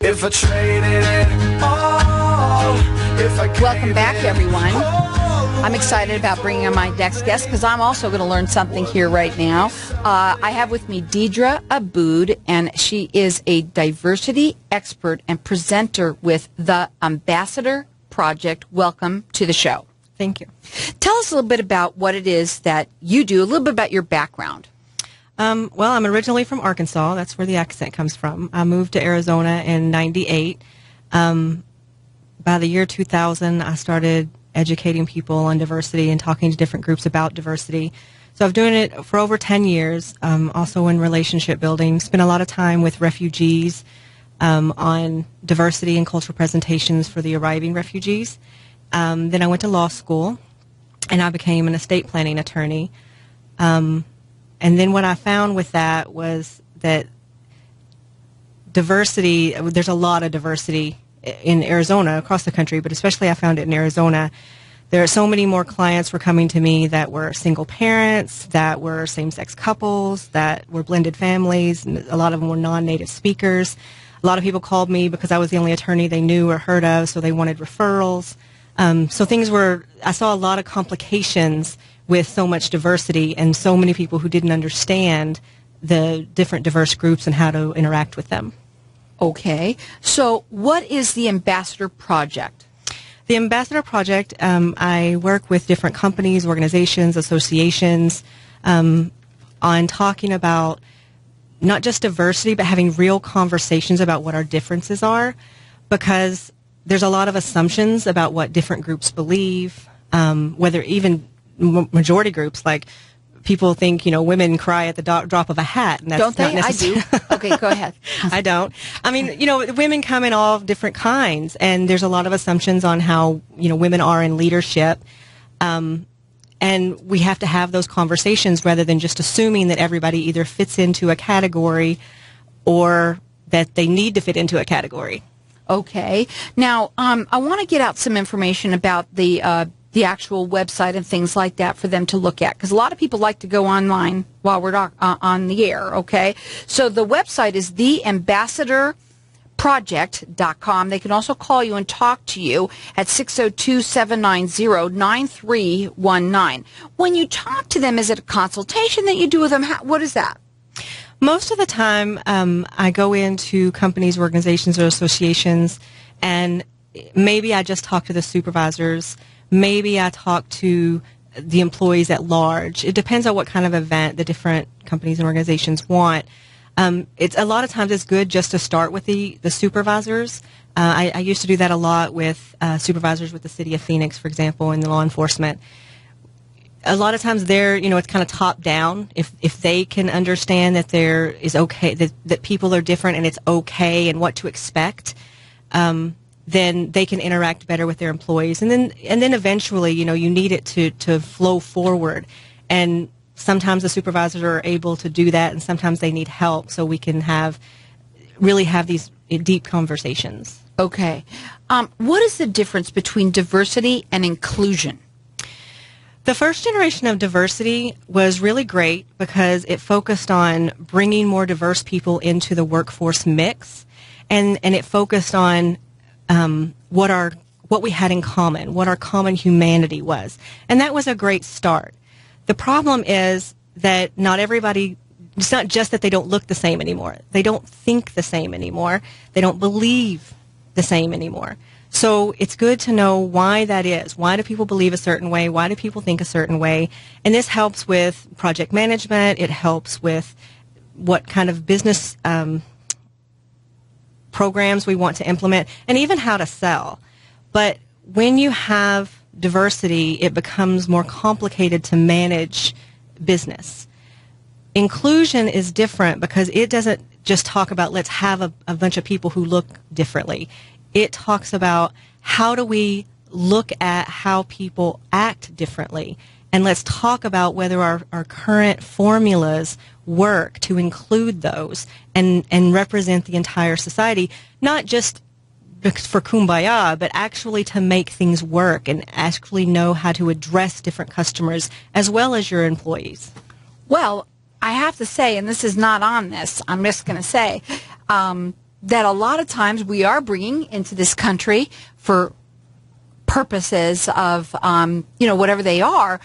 if I traded it all, if I Welcome back, everyone. I'm excited about bringing on my next guest because I'm also going to learn something here right now. I have with me Deidre Aboud, and she is a diversity expert and presenter with the Ambassador Project. Welcome to the show. Thank you. Tell us a little bit about what it is that you do, a little bit about your background. Well, I'm originally from Arkansas. That's where the accent comes from. I moved to Arizona in '98. By the year 2000, I started educating people on diversity and talking to different groups about diversity. So I've been doing it for over 10 years, also in relationship building. Spent a lot of time with refugees on diversity and cultural presentations for the arriving refugees. Then I went to law school, and I became an estate planning attorney. And then what I found with that was that diversity, there's a lot of diversity in Arizona, across the country, but especially I found it in Arizona. There are so many more clients were coming to me that were single parents, that were same-sex couples, that were blended families, and a lot of them were non-native speakers. A lot of people called me because I was the only attorney they knew or heard of, so they wanted referrals. So things were, I saw a lot of complications with so much diversity and so many people who didn't understand the different diverse groups and how to interact with them. Okay. So what is the Ambassador Project? The Ambassador Project, I work with different companies, organizations, associations on talking about not just diversity, but having real conversations about what our differences are, because there's a lot of assumptions about what different groups believe, whether even majority groups, like people think, you know, women cry at the drop of a hat. And that's don't they? I do. Okay, go ahead. I don't. I mean, you know, women come in all different kinds, and there's a lot of assumptions on how, you know, women are in leadership. And we have to have those conversations rather than just assuming that everybody either fits into a category or that they need to fit into a category. Okay. Now, I want to get out some information about the actual website and things like that for them to look at, because a lot of people like to go online while we're on the air, okay? So the website is theambassadorproject.com. They can also call you and talk to you at 602-790-9319. When you talk to them, is it a consultation that you do with them? What is that? Most of the time, I go into companies, organizations, or associations, and maybe I just talk to the supervisors. Maybe I talk to the employees at large. It depends on what kind of event the different companies and organizations want. It's a lot of times it's good just to start with the supervisors. I used to do that a lot with supervisors with the city of Phoenix, for example, in the law enforcement. A lot of times they're, you know, it's kind of top down. If they can understand that there is okay, that people are different and it's okay and what to expect, then they can interact better with their employees. And then eventually, you know, you need it to flow forward. And sometimes the supervisors are able to do that, and sometimes they need help, so we can really have these deep conversations. Okay. What is the difference between diversity and inclusion? The first generation of diversity was really great because it focused on bringing more diverse people into the workforce mix, and it focused on what we had in common, what our common humanity was. And that was a great start. The problem is that not everybody, it's not just that they don't look the same anymore. They don't think the same anymore. They don't believe the same anymore. So it's good to know why that is. Why do people believe a certain way? Why do people think a certain way? And this helps with project management. It helps with what kind of business programs we want to implement, and even how to sell. But when you have diversity, it becomes more complicated to manage business. Inclusion is different because it doesn't just talk about let's have a bunch of people who look differently. It talks about how do we look at how people act differently, and let's talk about whether our current formulas work to include those and represent the entire society, not just for kumbaya, but actually to make things work and actually know how to address different customers as well as your employees. Well, I have to say, and this is not on this, I'm just going to say, that a lot of times we are bringing into this country for purposes of, whatever they are,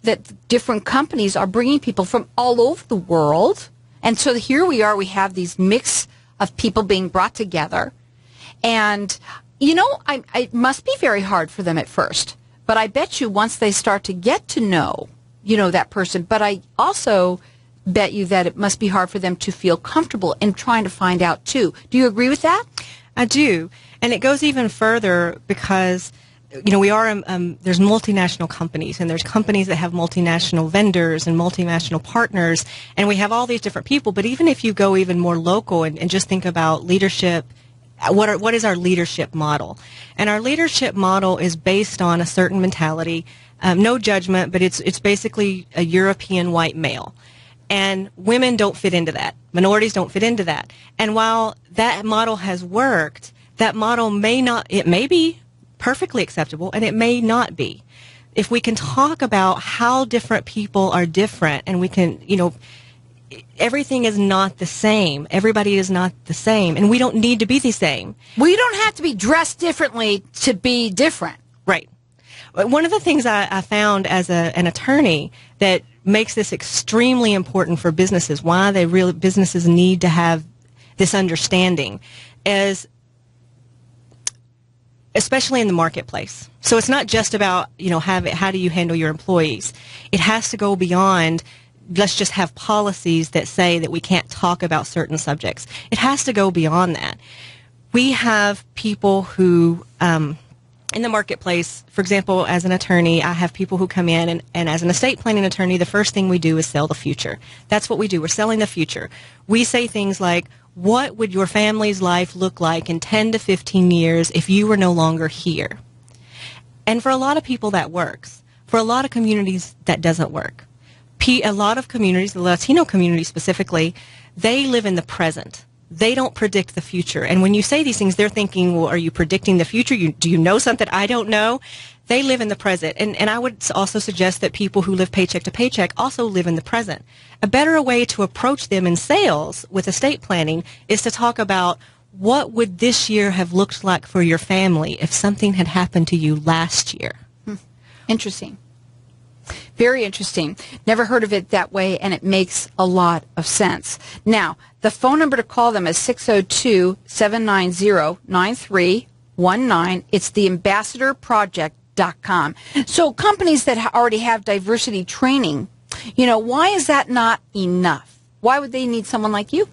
that different companies are bringing people from all over the world. And so here we are, we have these mix of people being brought together. And, it must be very hard for them at first. But I bet you once they start to get to know, that person. But I also bet you that it must be hard for them to feel comfortable in trying to find out, too. Do you agree with that? I do. And it goes even further because, we are, there's multinational companies, and there's companies that have multinational vendors and multinational partners, and we have all these different people. But even if you go even more local and just think about leadership, what is our leadership model? And our leadership model is based on a certain mentality, no judgment, but it's basically a European white male. And women don't fit into that. Minorities don't fit into that. And while that model has worked, that model it may be perfectly acceptable, and it may not be. If we can talk about how different people are different, and we can, everything is not the same. Everybody is not the same, and we don't need to be the same. We don't have to be dressed differently to be different. Right. One of the things I found as an attorney that makes this extremely important for businesses, why businesses need to have this understanding, is especially in the marketplace. So it's not just about, how do you handle your employees. It has to go beyond, let's just have policies that say that we can't talk about certain subjects. It has to go beyond that. We have people who, in the marketplace, for example, as an attorney, I have people who come in, and as an estate planning attorney, the first thing we do is sell the future. That's what we do. We're selling the future. We say things like, what would your family's life look like in 10 to 15 years if you were no longer here? And for a lot of people, that works. For a lot of communities, that doesn't work. A lot of communities, the Latino community specifically, they live in the present. They don't predict the future. And when you say these things, they're thinking, well, are you predicting the future? Do you know something I don't know? They live in the present. And I would also suggest that people who live paycheck to paycheck also live in the present. A better way to approach them in sales with estate planning is to talk about what would this year have looked like for your family if something had happened to you last year. Interesting. Very interesting. Never heard of it that way, and it makes a lot of sense. Now, the phone number to call them is 602-790-9319. It's the ambassadorproject.com. So companies that already have diversity training, why is that not enough? Why would they need someone like you?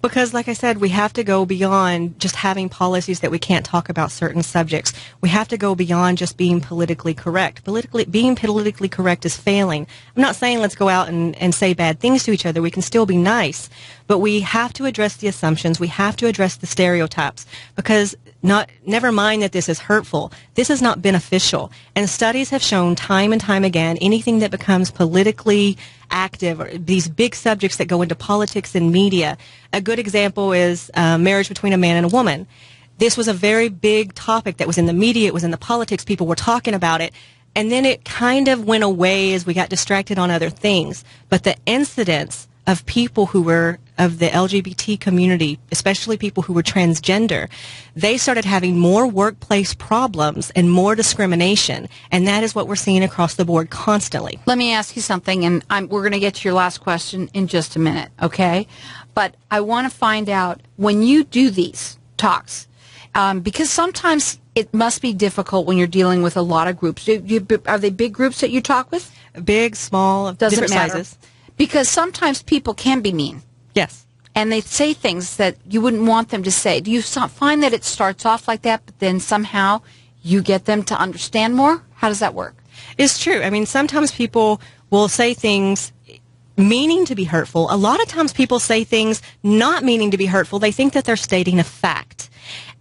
Because, like I said, we have to go beyond just having policies that we can't talk about certain subjects. We have to go beyond just being politically correct. Being politically correct is failing. I'm not saying let's go out and say bad things to each other. We can still be nice. But we have to address the assumptions. We have to address the stereotypes. Because never mind that this is hurtful. This is not beneficial. And studies have shown time and time again, anything that becomes politically active, or these big subjects that go into politics and media. A good example is marriage between a man and a woman. This was a very big topic that was in the media. It was in the politics. People were talking about it. And then it kind of went away as we got distracted on other things. But the incidence of people who were of the LGBT community, especially people who were transgender, they started having more workplace problems and more discrimination. And that is what we're seeing across the board constantly. Let me ask you something, and we're going to get to your last question in just a minute, okay? But I want to find out, when you do these talks, because sometimes it must be difficult when you're dealing with a lot of groups. Are they big groups that you talk with? Big, small, different sizes. Because sometimes people can be mean. Yes. And they say things that you wouldn't want them to say. Do you find that it starts off like that, but then somehow you get them to understand more? How does that work? It's true. I mean, sometimes people will say things meaning to be hurtful. A lot of times people say things not meaning to be hurtful. They think that they're stating a fact.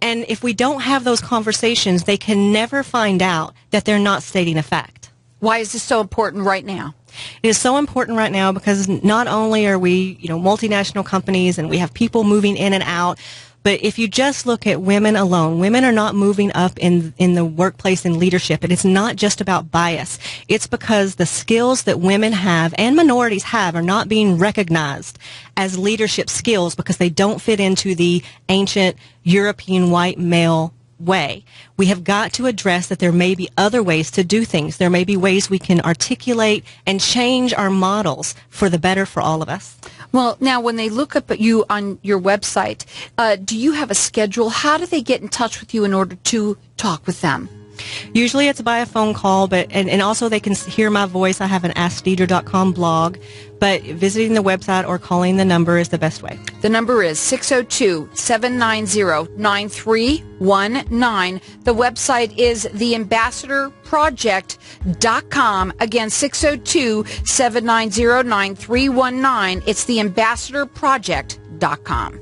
And if we don't have those conversations, they can never find out that they're not stating a fact. Why is this so important right now? It is so important right now because not only are we, multinational companies and we have people moving in and out, But if you just look at women alone, women are not moving up in the workplace in leadership. And it's not just about bias. It's because the skills that women have and minorities have are not being recognized as leadership skills because they don't fit into the ancient European white male way. We have got to address that there may be other ways to do things. There may be ways we can articulate and change our models for the better for all of us. Well, now, when they look up at you on your website, do you have a schedule? How do they get in touch with you in order to talk with them? Usually it's by a phone call, and also they can hear my voice. I have an AskDeidre.com blog, but visiting the website or calling the number is the best way. The number is 602-790-9319. The website is theambassadorproject.com. Again, 602-790-9319. It's theambassadorproject.com.